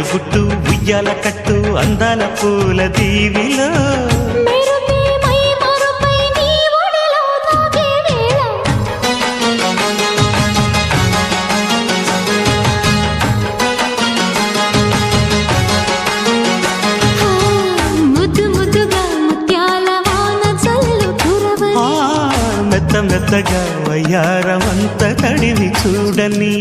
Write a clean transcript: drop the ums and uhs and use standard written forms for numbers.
గుట్టు ఉయ్యాల కట్టు అందాల పూల దీవిలో మెత్త మెత్తగా వయ్యారమంత తడివి చూడని